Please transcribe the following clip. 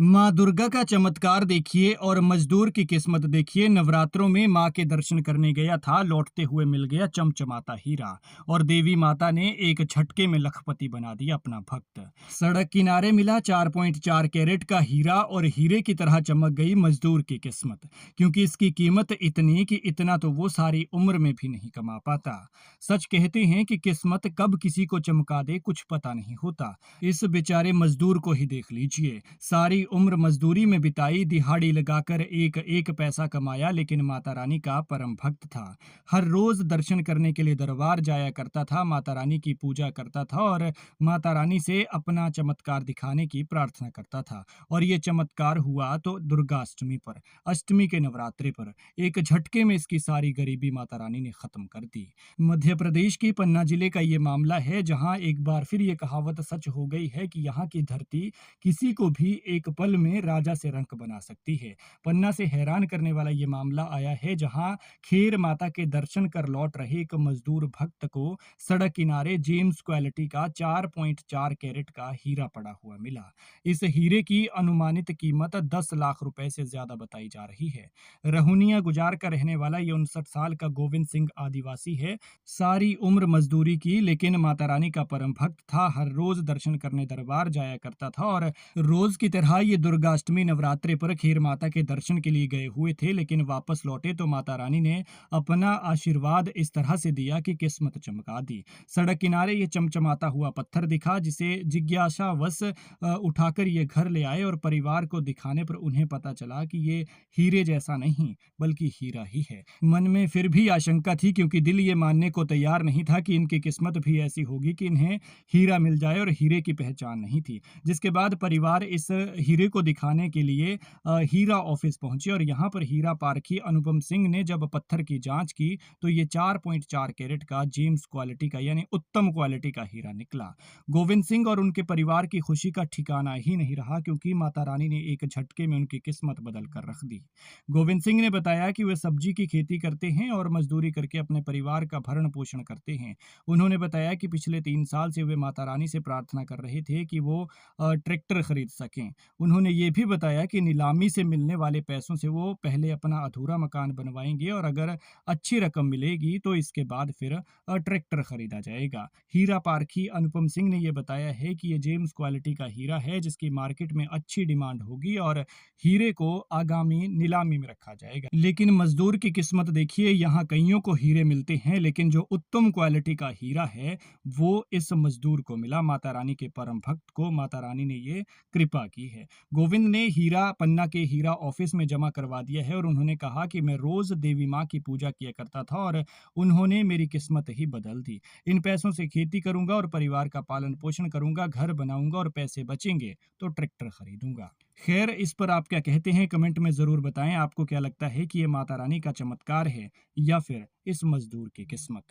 माँ दुर्गा का चमत्कार देखिए और मजदूर की किस्मत देखिए। नवरात्रों में माँ के दर्शन करने गया था, लौटते हुए मिल गया चमचमाता हीरा। और देवी माता ने एक झटके में लखपति बना दिया अपना भक्त। सड़क किनारे मिला 4.4 कैरेट का हीरा और हीरे की तरह चमक गई मजदूर की किस्मत, क्योंकि इसकी कीमत इतनी कि इतना तो वो सारी उम्र में भी नहीं कमा पाता। सच कहते हैं कि किस्मत कब किसी को चमका दे कुछ पता नहीं होता। इस बेचारे मजदूर को ही देख लीजिए, सारी उम्र मजदूरी में बिताई, दिहाड़ी लगाकर एक एक पैसा कमाया, लेकिन माता रानी का परम भक्त था। हर रोज दर्शन करने के लिए दरबार जाया करता था, माता रानी की पूजा करता था और माता रानी से अपना चमत्कार दिखाने की प्रार्थना करता था। और ये चमत्कार हुआ तो दुर्गा अष्टमी पर, अष्टमी के नवरात्रि पर। एक झटके में इसकी सारी गरीबी माता रानी ने खत्म कर दी। मध्य प्रदेश की पन्ना जिले का ये मामला है, जहां एक बार फिर ये कहावत सच हो गई है कि यहाँ की धरती किसी को भी एक पल में राजा से रंक बना सकती है। पन्ना से हैरान करने वाला ये मामला आया है, जहां खेर माता के दर्शन कर लौट रहे एक मजदूर भक्त को सड़क किनारे जेम्स क्वालिटी का 4.4 कैरेट का हीरा पड़ा हुआ मिला। इस हीरे की अनुमानित कीमत 10 लाख रुपए से ज्यादा बताई जा रही है। रहुनिया गुजार का रहने वाला ये 59 साल का गोविंद सिंह आदिवासी है। सारी उम्र मजदूरी की, लेकिन माता रानी का परम भक्त था। हर रोज दर्शन करने दरबार जाया करता था और रोज की तरह ये दुर्गाष्टमी नवरात्रि पर खीर माता के दर्शन के लिए गए हुए थे, लेकिन वापस लौटे तो माता रानी ने अपना आशीर्वाद इस तरह से दिया कि किस्मत चमका दी। सड़क किनारे ये चमचमाता हुआ पत्थर दिखा, जिसे जिज्ञासावश उठाकर ये घर ले आए और परिवार को दिखाने पर उन्हें पता चला कि ये हीरे जैसा नहीं बल्कि हीरा ही है। मन में फिर भी आशंका थी, क्योंकि दिल ये मानने को तैयार नहीं था कि इनकी किस्मत भी ऐसी होगी कि इन्हें हीरा मिल जाए, और हीरे की पहचान नहीं थी। जिसके बाद परिवार इस हीरे को दिखाने के लिए हीरा ऑफिस पहुंचे, और यहाँ पर हीरा पारखी अनुपम सिंह ने जब पत्थर की जांच की तो ये 4.4 कैरेट का जेम्स क्वालिटी का यानी उत्तम क्वालिटी का हीरा निकला। गोविंद सिंह और उनके परिवार की खुशी का ठिकाना ही नहीं रहा, क्योंकि माता रानी ने एक झटके में उनकी किस्मत बदल कर रख दी। गोविंद सिंह ने बताया कि वे सब्जी की खेती करते हैं और मजदूरी करके अपने परिवार का भरण पोषण करते हैं। उन्होंने बताया कि पिछले 3 साल से वे माता रानी से प्रार्थना कर रहे थे कि वो ट्रैक्टर खरीद सकें। उन्होंने ये भी बताया कि नीलामी से मिलने वाले पैसों से वो पहले अपना अधूरा मकान बनवाएंगे, और अगर अच्छी रकम मिलेगी तो इसके बाद फिर ट्रैक्टर खरीदा जाएगा। हीरा पारखी अनुपम सिंह ने यह बताया है कि ये जेम्स क्वालिटी का हीरा है, जिसकी मार्केट में अच्छी डिमांड होगी और हीरे को आगामी नीलामी में रखा जाएगा। लेकिन मजदूर की किस्मत देखिए, यहाँ कईयों को हीरे मिलते हैं, लेकिन जो उत्तम क्वालिटी का हीरा है वो इस मजदूर को मिला। माता रानी के परम भक्त को माता रानी ने ये कृपा की है। गोविंद ने हीरा पन्ना के हीरा ऑफिस में जमा करवा दिया है, और उन्होंने कहा कि मैं रोज देवी माँ की पूजा किया करता था और उन्होंने मेरी किस्मत ही बदल दी। इन पैसों से खेती करूंगा और परिवार का पालन पोषण करूंगा, घर बनाऊंगा, और पैसे बचेंगे तो ट्रैक्टर खरीदूंगा। खैर, इस पर आप क्या कहते हैं कमेंट में जरूर बताएं। आपको क्या लगता है कि ये माता रानी का चमत्कार है या फिर इस मजदूर की किस्मत?